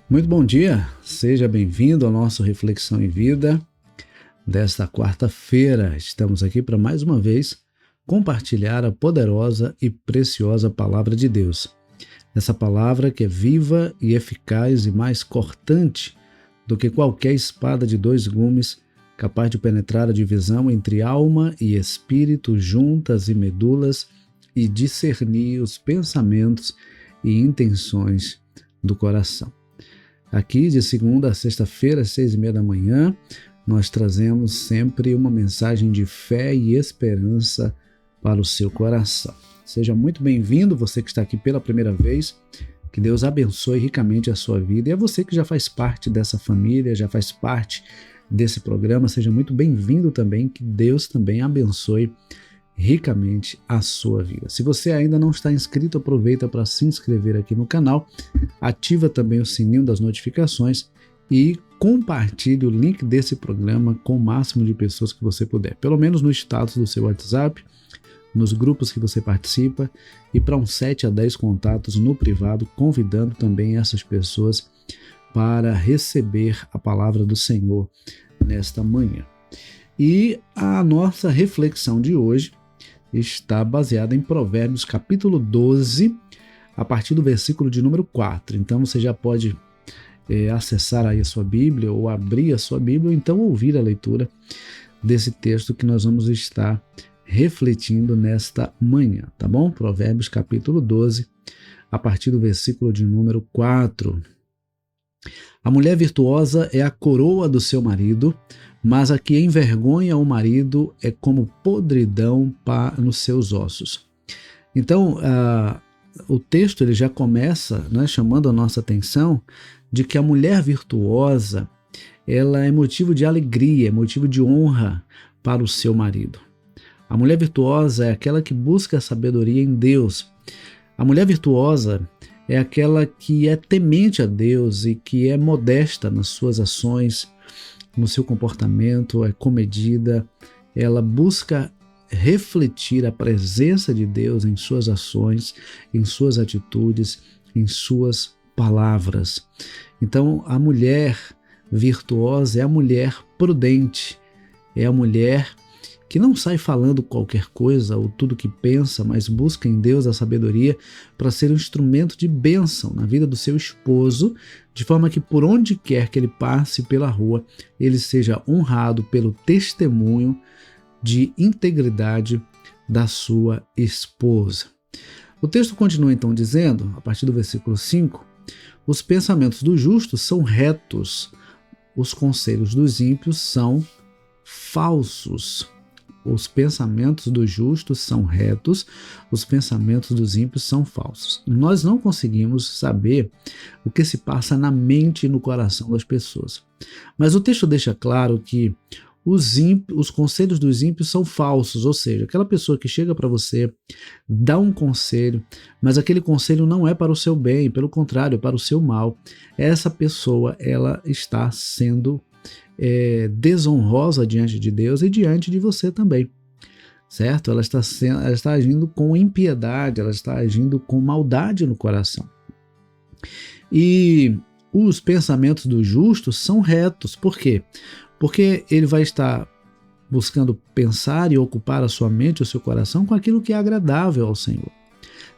Muito bom dia, seja bem-vindo ao nosso Reflexão em Vida desta quarta-feira. Estamos aqui para mais uma vez compartilhar a poderosa e preciosa Palavra de Deus. Essa palavra que é viva e eficaz e mais cortante do que qualquer espada de dois gumes, capaz de penetrar a divisão entre alma e espírito, juntas e medulas, e discernir os pensamentos e intenções do coração. Aqui, de segunda a sexta-feira, às 6:30 da manhã, nós trazemos sempre uma mensagem de fé e esperança para o seu coração. Seja muito bem-vindo, você que está aqui pela primeira vez. Que Deus abençoe ricamente a sua vida. E a você que já faz parte dessa família, já faz parte desse programa, seja muito bem-vindo também. Que Deus também abençoe ricamente a sua vida. Se você ainda não está inscrito, aproveita para se inscrever aqui no canal, ativa também o sininho das notificações e compartilhe o link desse programa com o máximo de pessoas que você puder, pelo menos no status do seu WhatsApp, nos grupos que você participa e para uns 7 a 10 contatos no privado, convidando também essas pessoas para receber a palavra do Senhor nesta manhã. E a nossa reflexão de hoje está baseada em Provérbios capítulo 12, a partir do versículo de número 4. Então você já pode acessar aí a sua Bíblia ou abrir a sua Bíblia ou então ouvir a leitura desse texto que nós vamos estar refletindo nesta manhã, tá bom? Provérbios capítulo 12, a partir do versículo de número 4. A mulher virtuosa é a coroa do seu marido, mas a que envergonha o marido é como podridão nos seus ossos. Então, o texto ele já começa, né, chamando a nossa atenção de que a mulher virtuosa ela é motivo de alegria, é motivo de honra para o seu marido. A mulher virtuosa é aquela que busca a sabedoria em Deus. A mulher virtuosa é aquela que é temente a Deus e que é modesta nas suas ações, no seu comportamento, é comedida, ela busca refletir a presença de Deus em suas ações, em suas atitudes, em suas palavras. Então, a mulher virtuosa é a mulher prudente, é a mulher que não sai falando qualquer coisa ou tudo que pensa, mas busca em Deus a sabedoria para ser um instrumento de bênção na vida do seu esposo, de forma que por onde quer que ele passe pela rua, ele seja honrado pelo testemunho de integridade da sua esposa. O texto continua então dizendo, a partir do versículo 5, os pensamentos do justo são retos, os conselhos dos ímpios são falsos. Os pensamentos dos justos são retos, os pensamentos dos ímpios são falsos. Nós não conseguimos saber o que se passa na mente e no coração das pessoas. Mas o texto deixa claro que os conselhos dos ímpios são falsos, ou seja, aquela pessoa que chega para você, dá um conselho, mas aquele conselho não é para o seu bem, pelo contrário, é para o seu mal. Essa pessoa ela está sendo desonrosa diante de Deus e diante de você também, certo? Ela está agindo com impiedade, ela está agindo com maldade no coração. E os pensamentos do justo são retos. Por quê? Porque ele vai estar buscando pensar e ocupar a sua mente, o seu coração com aquilo que é agradável ao Senhor.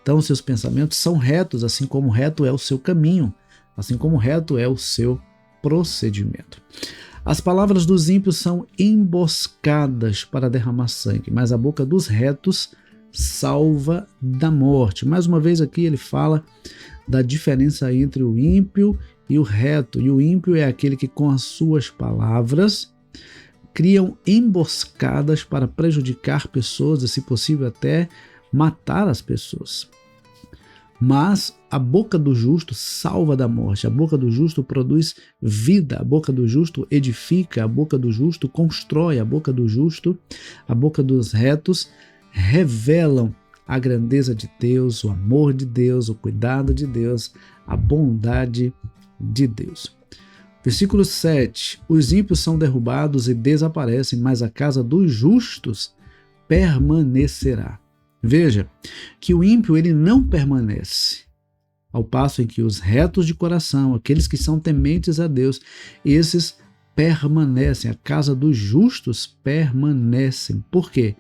Então, seus pensamentos são retos, assim como reto é o seu caminho, assim como reto é o seu procedimento. As palavras dos ímpios são emboscadas para derramar sangue, mas a boca dos retos salva da morte. Mais uma vez aqui ele fala da diferença entre o ímpio e o reto. E o ímpio é aquele que com as suas palavras criam emboscadas para prejudicar pessoas e, se possível, até matar as pessoas. Mas a boca do justo salva da morte, a boca do justo produz vida, a boca do justo edifica, a boca do justo constrói, a boca do justo, a boca dos retos revelam a grandeza de Deus, o amor de Deus, o cuidado de Deus, a bondade de Deus. Versículo 7, os ímpios são derrubados e desaparecem, mas a casa dos justos permanecerá. Veja que o ímpio ele não permanece. ao passo em que os retos de coração, aqueles que são tementes a Deus, esses permanecem, a casa dos justos permanecem. Por quê?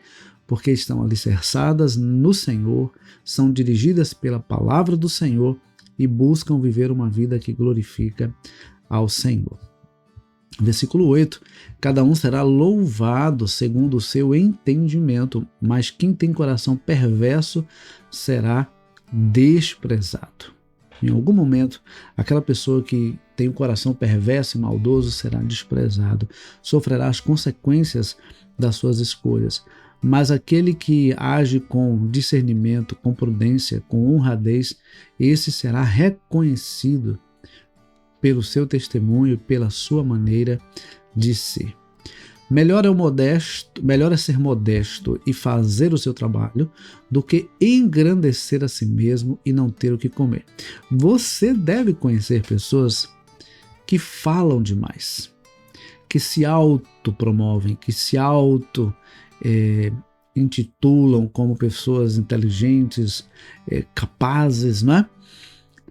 Porque estão alicerçadas no Senhor, são dirigidas pela palavra do Senhor e buscam viver uma vida que glorifica ao Senhor. Versículo 8, cada um será louvado segundo o seu entendimento, mas quem tem coração perverso será desprezado. Em algum momento, aquela pessoa que tem um coração perverso e maldoso será desprezado, sofrerá as consequências das suas escolhas. Mas aquele que age com discernimento, com prudência, com honradez, esse será reconhecido pelo seu testemunho, pela sua maneira de ser. Melhor é ser modesto e fazer o seu trabalho do que engrandecer a si mesmo e não ter o que comer. Você deve conhecer pessoas que falam demais, que se autopromovem, que se intitulam como pessoas inteligentes, capazes, não é?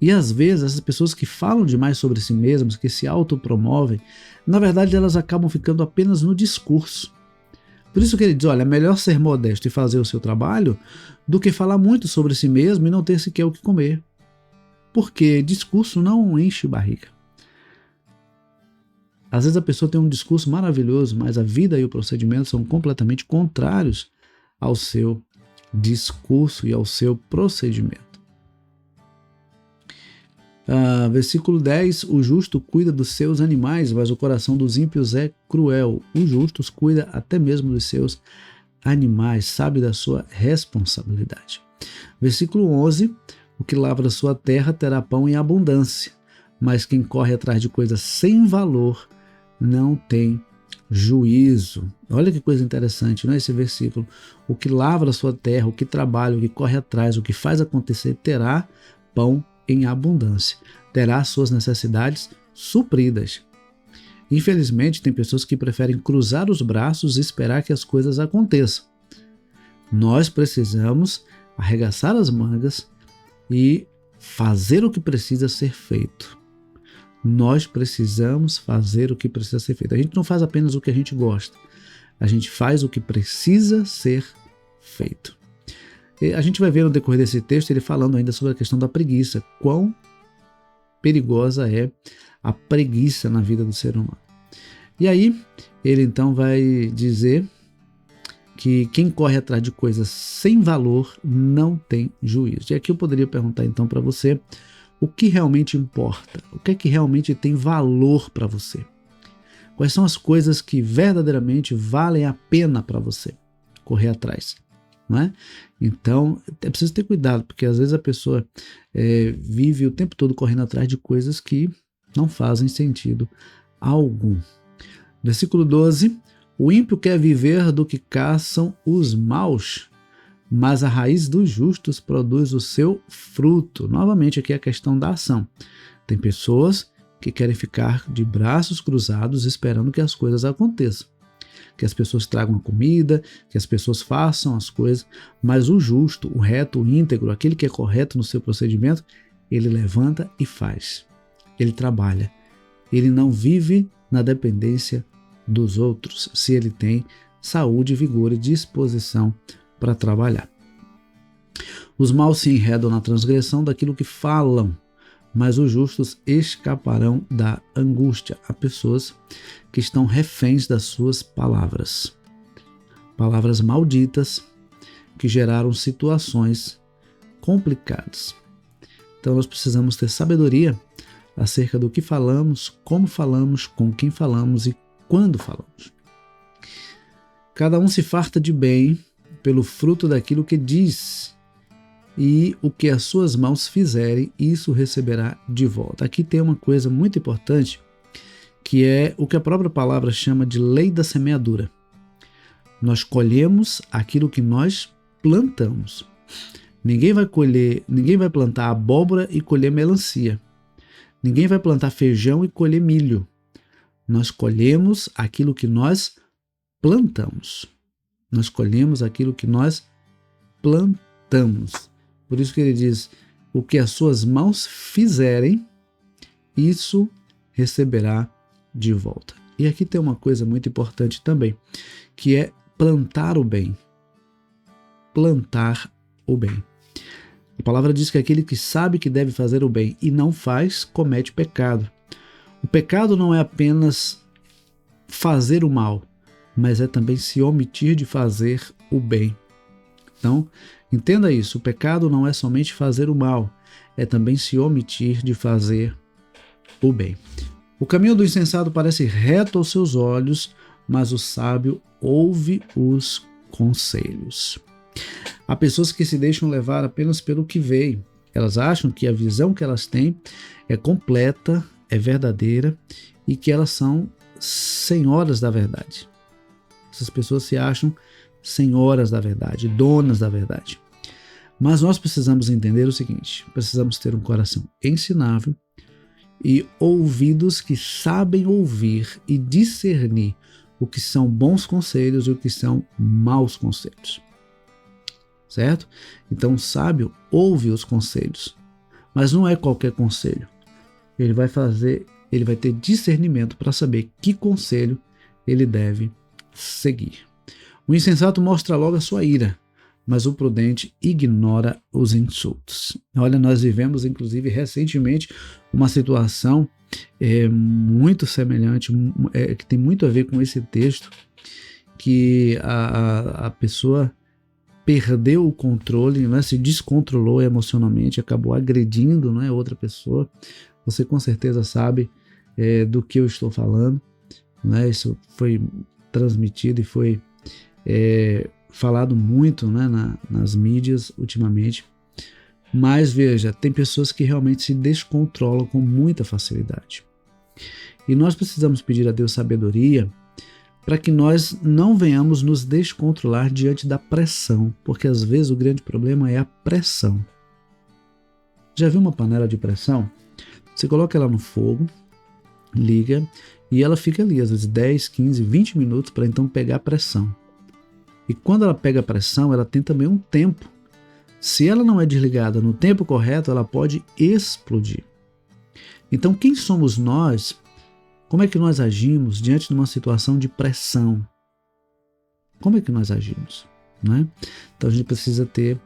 E às vezes essas pessoas que falam demais sobre si mesmas, que se autopromovem, na verdade elas acabam ficando apenas no discurso. Por isso que ele diz, olha, é melhor ser modesto e fazer o seu trabalho do que falar muito sobre si mesmo e não ter sequer o que comer. Porque discurso não enche barriga. Às vezes a pessoa tem um discurso maravilhoso, mas a vida e o procedimento são completamente contrários ao seu discurso e ao seu procedimento. Versículo 10, o justo cuida dos seus animais, mas o coração dos ímpios é cruel. Os justos cuida até mesmo dos seus animais, sabe da sua responsabilidade. Versículo 11, o que lavra sua terra terá pão em abundância, mas quem corre atrás de coisas sem valor não tem juízo. Olha que coisa interessante, não é esse versículo? O que lavra sua terra, o que trabalha, o que corre atrás, o que faz acontecer, terá pão em abundância, terá suas necessidades supridas. Infelizmente, tem pessoas que preferem cruzar os braços e esperar que as coisas aconteçam. Nós precisamos arregaçar as mangas e fazer o que precisa ser feito. Nós precisamos fazer o que precisa ser feito. A gente não faz apenas o que a gente gosta, a gente faz o que precisa ser feito. A gente vai ver no decorrer desse texto ele falando ainda sobre a questão da preguiça, quão perigosa é a preguiça na vida do ser humano. E aí ele então vai dizer que quem corre atrás de coisas sem valor não tem juízo. E aqui eu poderia perguntar então para você, o que realmente importa? O que é que realmente tem valor para você? Quais são as coisas que verdadeiramente valem a pena para você correr atrás? Não é? Então é preciso ter cuidado, porque às vezes a pessoa vive o tempo todo correndo atrás de coisas que não fazem sentido algum. Versículo 12, o ímpio quer viver do que caçam os maus, mas a raiz dos justos produz o seu fruto. Novamente aqui a questão da ação. Tem pessoas que querem ficar de braços cruzados esperando que as coisas aconteçam, que as pessoas tragam a comida, que as pessoas façam as coisas, mas o justo, o reto, o íntegro, aquele que é correto no seu procedimento, ele levanta e faz. Ele trabalha. Ele não vive na dependência dos outros, se ele tem saúde, vigor e disposição para trabalhar. Os maus se enredam na transgressão daquilo que falam, mas os justos escaparão da angústia. Há pessoas que estão reféns das suas palavras. Palavras malditas que geraram situações complicadas. Então nós precisamos ter sabedoria acerca do que falamos, como falamos, com quem falamos e quando falamos. Cada um se farta de bem pelo fruto daquilo que diz, e o que as suas mãos fizerem, isso receberá de volta. Aqui tem uma coisa muito importante, que é o que a própria palavra chama de lei da semeadura. Nós colhemos aquilo que nós plantamos. Ninguém vai plantar abóbora e colher melancia. Ninguém vai plantar feijão e colher milho. Nós colhemos aquilo que nós plantamos. Nós colhemos aquilo que nós plantamos. Por isso que ele diz, o que as suas mãos fizerem, isso receberá de volta. E aqui tem uma coisa muito importante também, que é plantar o bem. Plantar o bem. A palavra diz que aquele que sabe que deve fazer o bem e não faz, comete pecado. O pecado não é apenas fazer o mal, mas é também se omitir de fazer o bem. Então, entenda isso, o pecado não é somente fazer o mal, é também se omitir de fazer o bem. O caminho do insensato parece reto aos seus olhos, mas o sábio ouve os conselhos. Há pessoas que se deixam levar apenas pelo que veem. Elas acham que a visão que elas têm é completa, é verdadeira e que elas são senhoras da verdade. Essas pessoas se acham senhoras da verdade, donas da verdade. Mas nós precisamos entender o seguinte: precisamos ter um coração ensinável e ouvidos que sabem ouvir e discernir o que são bons conselhos e o que são maus conselhos. Certo? Então o sábio ouve os conselhos, mas não é qualquer conselho. Ele vai ter discernimento para saber que conselho ele deve seguir. O insensato mostra logo a sua ira, mas o prudente ignora os insultos. Olha, nós vivemos inclusive recentemente uma situação muito semelhante, que tem muito a ver com esse texto, que a pessoa perdeu o controle, né, se descontrolou emocionalmente, acabou agredindo, né, outra pessoa. Você com certeza sabe do que eu estou falando, né? Isso foi transmitido e foi falado muito, né, nas mídias ultimamente. Mas veja, tem pessoas que realmente se descontrolam com muita facilidade. E nós precisamos pedir a Deus sabedoria para que nós não venhamos nos descontrolar diante da pressão, porque às vezes o grande problema é a pressão. Já viu uma panela de pressão? Você coloca ela no fogo, liga e ela fica ali, às vezes 10, 15, 20 minutos para então pegar a pressão. E quando ela pega a pressão, ela tem também um tempo. Se ela não é desligada no tempo correto, ela pode explodir. Então, quem somos nós? Como é que nós agimos diante de uma situação de pressão? Como é que nós agimos? Né? Então a gente precisa ter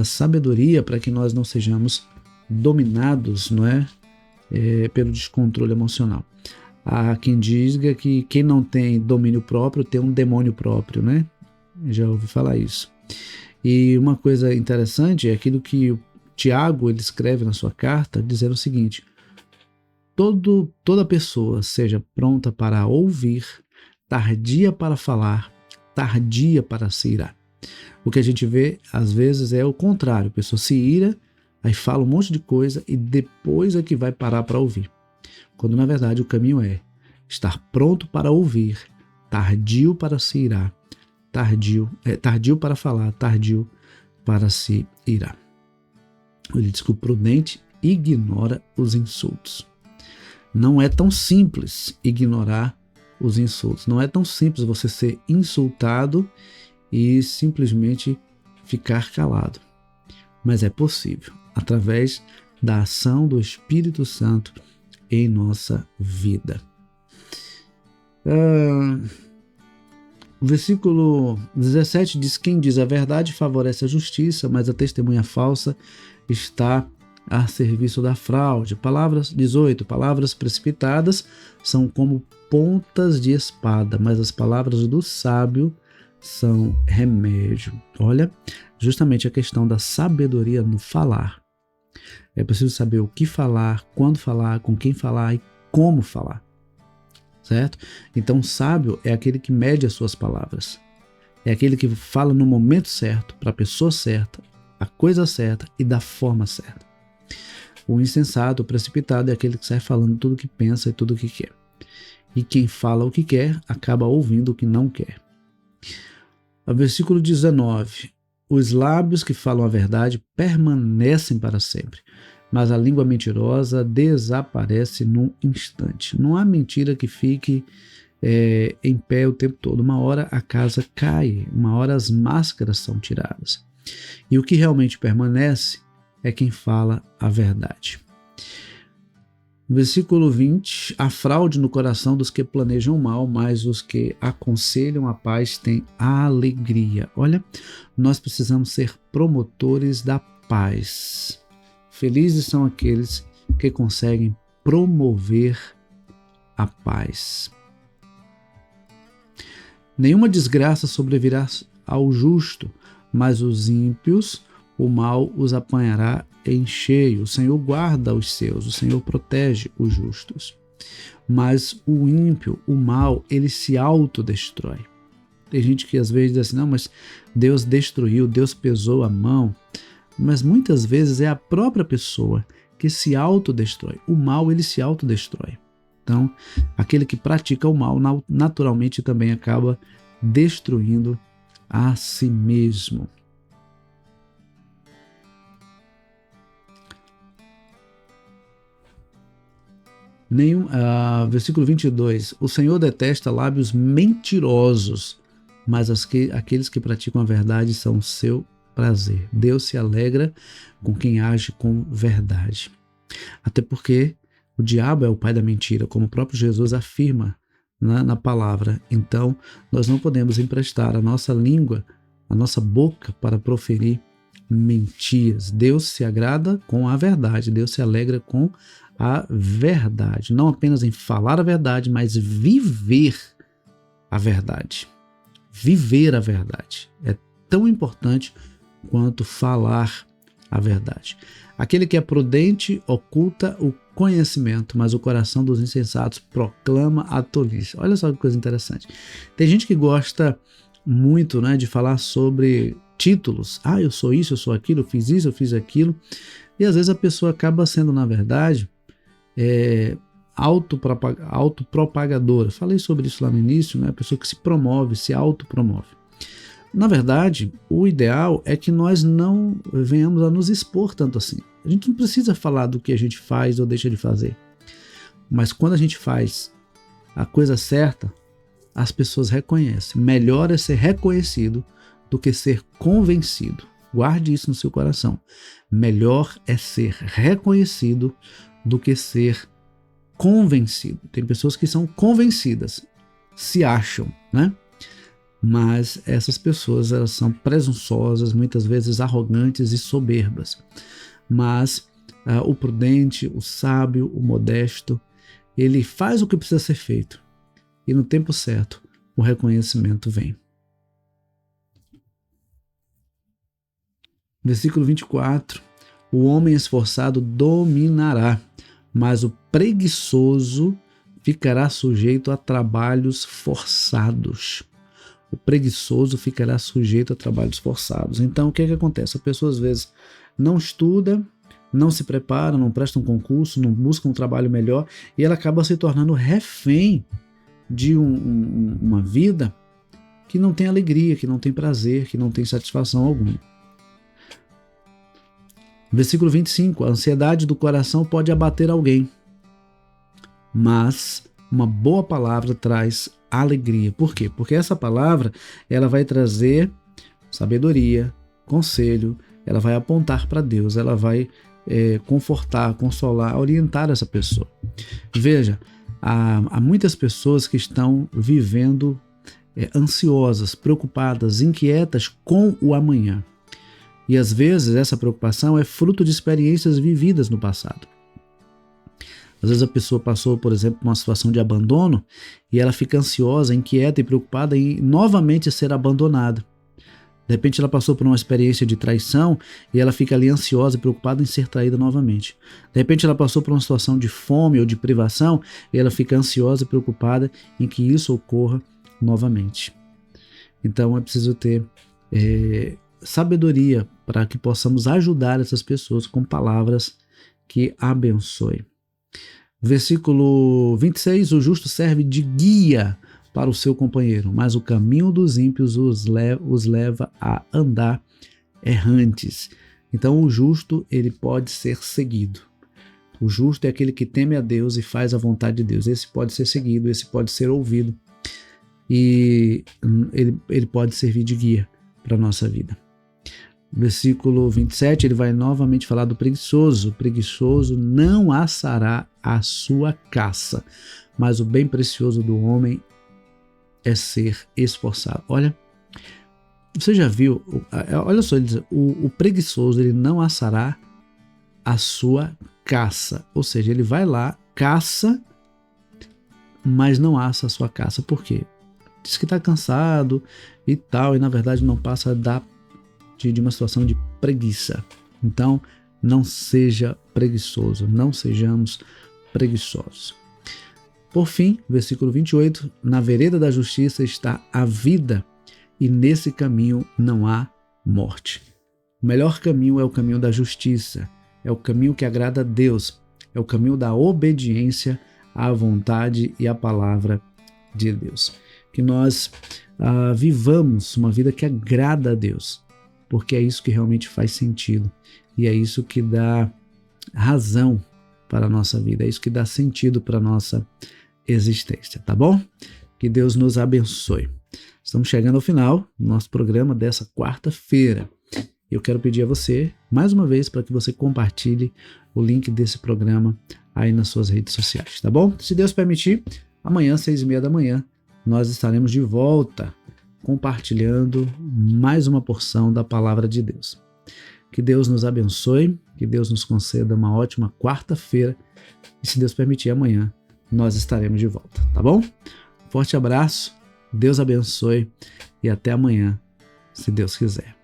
sabedoria para que nós não sejamos dominados, não é? Pelo descontrole emocional. Há quem diga que quem não tem domínio próprio tem um demônio próprio, né? Já ouvi falar isso. E uma coisa interessante é aquilo que o Tiago ele escreve na sua carta, dizendo o seguinte: toda pessoa seja pronta para ouvir, tardia para falar, tardia para se irar. O que a gente vê, às vezes, é o contrário. A pessoa se ira, aí fala um monte de coisa e depois é que vai parar para ouvir. Quando, na verdade, o caminho é estar pronto para ouvir, tardio para se irar, tardio para falar, tardio para se irar. Ele diz que o prudente ignora os insultos. Não é tão simples ignorar os insultos. Não é tão simples você ser insultado e simplesmente ficar calado. Mas é possível, através da ação do Espírito Santo em nossa vida. O versículo 17 diz: quem diz a verdade favorece a justiça, mas a testemunha falsa está a serviço da fraude. 18. Palavras precipitadas são como pontas de espada, mas as palavras do sábio são remédio. Olha, justamente a questão da sabedoria no falar. É preciso saber o que falar, quando falar, com quem falar e como falar. Certo? Então, o sábio é aquele que mede as suas palavras. É aquele que fala no momento certo, para a pessoa certa, a coisa certa e da forma certa. O insensato, o precipitado, é aquele que sai falando tudo o que pensa e tudo o que quer. E quem fala o que quer, acaba ouvindo o que não quer. O versículo 19. Os lábios que falam a verdade permanecem para sempre, mas a língua mentirosa desaparece num instante. Não há mentira que fique em pé o tempo todo. Uma hora a casa cai, uma hora as máscaras são tiradas. E o que realmente permanece é quem fala a verdade. Versículo 20, a fraude no coração dos que planejam mal, mas os que aconselham a paz têm alegria. Olha, nós precisamos ser promotores da paz. Felizes são aqueles que conseguem promover a paz. Nenhuma desgraça sobrevirá ao justo, mas os ímpios, o mal os apanhará em cheio. O Senhor guarda os seus, o Senhor protege os justos. Mas o ímpio, o mal, ele se autodestrói. Tem gente que às vezes diz assim, não, mas Deus destruiu, Deus pesou a mão. Mas muitas vezes é a própria pessoa que se autodestrói. O mal, ele se autodestrói. Então, aquele que pratica o mal, naturalmente também acaba destruindo a si mesmo. Versículo 22. O Senhor detesta lábios mentirosos, mas aqueles que praticam a verdade são o seu prazer. Deus se alegra com quem age com verdade. Até porque o diabo é o pai da mentira, como o próprio Jesus afirma na palavra. Então, nós não podemos emprestar a nossa língua, a nossa boca para proferir mentiras. Deus se agrada com a verdade, Deus se alegra com a verdade. Não apenas em falar a verdade, mas viver a verdade. Viver a verdade é tão importante quanto falar a verdade. Aquele que é prudente oculta o conhecimento, mas o coração dos insensatos proclama a tolice. Olha só que coisa interessante. Tem gente que gosta muito, né, de falar sobre títulos. Ah, eu sou isso, eu sou aquilo, eu fiz isso, eu fiz aquilo. E às vezes a pessoa acaba sendo, na verdade, autopropagadora. Falei sobre isso lá no início, né? A pessoa que se promove, se autopromove. Na verdade, o ideal é que nós não venhamos a nos expor tanto assim. A gente não precisa falar do que a gente faz ou deixa de fazer. Mas quando a gente faz a coisa certa, as pessoas reconhecem. Melhor é ser reconhecido do que ser convencido. Guarde isso no seu coração. Melhor é ser reconhecido do que ser convencido. Tem pessoas que são convencidas, se acham, né? Mas essas pessoas, elas são presunçosas, muitas vezes arrogantes e soberbas. Mas o prudente, o sábio, o modesto, ele faz o que precisa ser feito. E no tempo certo, o reconhecimento vem. Versículo 24. O homem esforçado dominará, mas o preguiçoso ficará sujeito a trabalhos forçados. O preguiçoso ficará sujeito a trabalhos forçados. Então, o que acontece? A pessoa, às vezes, não estuda, não se prepara, não presta um concurso, não busca um trabalho melhor, e ela acaba se tornando refém de uma vida que não tem alegria, que não tem prazer, que não tem satisfação alguma. Versículo 25. A ansiedade do coração pode abater alguém, mas uma boa palavra traz alegria. Por quê? Porque essa palavra, ela vai trazer sabedoria, conselho, ela vai apontar para Deus, ela vai confortar, consolar, orientar essa pessoa. Veja, há muitas pessoas que estão vivendo ansiosas, preocupadas, inquietas com o amanhã. E às vezes essa preocupação é fruto de experiências vividas no passado. Às vezes a pessoa passou, por exemplo, por uma situação de abandono e ela fica ansiosa, inquieta e preocupada em novamente ser abandonada. De repente ela passou por uma experiência de traição e ela fica ali ansiosa e preocupada em ser traída novamente. De repente ela passou por uma situação de fome ou de privação e ela fica ansiosa e preocupada em que isso ocorra novamente. Então é preciso ter sabedoria para que possamos ajudar essas pessoas com palavras que abençoem. Versículo 26, o justo serve de guia para o seu companheiro, mas o caminho dos ímpios os leva a andar errantes. Então o justo, ele pode ser seguido. O justo é aquele que teme a Deus e faz a vontade de Deus. Esse pode ser seguido, esse pode ser ouvido e ele pode servir de guia para a nossa vida. Versículo 27, ele vai novamente falar do preguiçoso. O preguiçoso não assará a sua caça, mas o bem precioso do homem é ser esforçado. Olha, você já viu, olha só, ele diz, o preguiçoso ele não assará a sua caça, ou seja, ele vai lá, caça, mas não assa a sua caça. Por quê? Diz que está cansado e tal, e na verdade não passa de uma situação de preguiça. Então, não seja preguiçoso, não sejamos preguiçosos. Por fim, versículo 28, na vereda da justiça está a vida, e nesse caminho não há morte. O melhor caminho é o caminho da justiça, é o caminho que agrada a Deus, é o caminho da obediência à vontade e à palavra de Deus. Que nós vivamos uma vida que agrada a Deus, porque é isso que realmente faz sentido e é isso que dá razão para a nossa vida, é isso que dá sentido para a nossa existência, tá bom? Que Deus nos abençoe. Estamos chegando ao final do nosso programa dessa quarta-feira. Eu quero pedir a você, mais uma vez, para que você compartilhe o link desse programa aí nas suas redes sociais, tá bom? Se Deus permitir, amanhã, 6h30 da manhã, nós estaremos de volta compartilhando mais uma porção da Palavra de Deus. Que Deus nos abençoe, que Deus nos conceda uma ótima quarta-feira e, se Deus permitir, amanhã nós estaremos de volta, tá bom? Forte abraço, Deus abençoe e até amanhã, se Deus quiser.